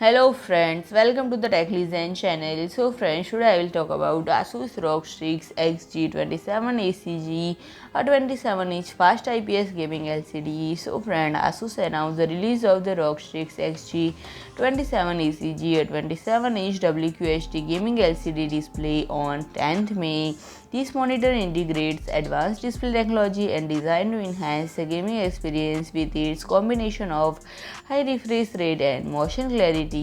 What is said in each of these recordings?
Hello friends, welcome to the Techly Zen channel. So friends, today I will talk about ASUS ROG Strix XG27ACG, a 27-inch fast IPS gaming LCD. So friend, ASUS announced the release of the ROG Strix XG27ACG, a 27-inch WQHD gaming LCD display on 10th May. This monitor integrates advanced display technology and designed to enhance the gaming experience with its combination of high refresh rate and motion clarity.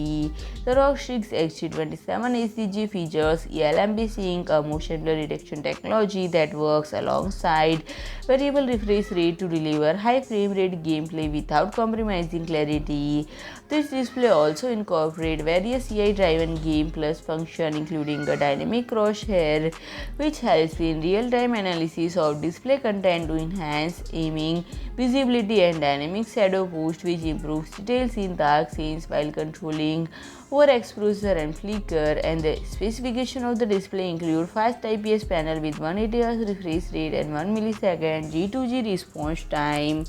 The ROG Strix XG27ACG features ELMB sync, a motion blur detection technology that works alongside variable refresh rate to deliver high frame rate gameplay without compromising clarity. This display also incorporates various AI-driven Game Plus functions, including a dynamic crosshair, which helps in real-time analysis of display content to enhance aiming, visibility, and dynamic shadow boost, which improves details in dark scenes while controlling overexposure and flicker. And the specification of the display include fast IPS panel with 180 Hz refresh rate and 1 millisecond G2G response time.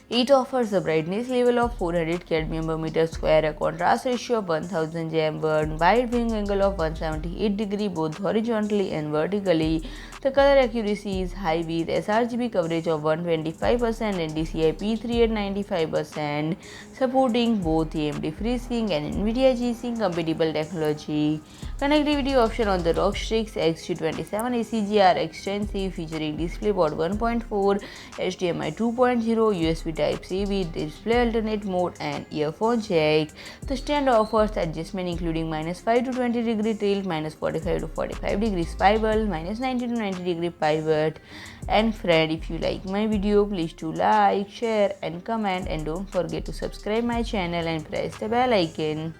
It offers a brightness level of 400 cadmium per meter square, a contrast ratio of 1000 Jambert, wide viewing angle of 178 degree both horizontally and vertically. The color accuracy is high with sRGB coverage of 125% and DCI P3 at 95%, supporting both AMD FreeSync and NVIDIA G-Sync compatible technology. Connectivity options on the ROG Strix XG27ACG are extensive, featuring DisplayPort 1.4, HDMI 2.0, USB Type-C with display alternate mode and earphone jack. The stand offers adjustment including -5 to 20 degree tilt, -45 to 45 degree swivel, -90 to 90 degree pivot. And friend, if you like my video, please do like, share and comment, and don't forget to subscribe my channel and press the bell icon.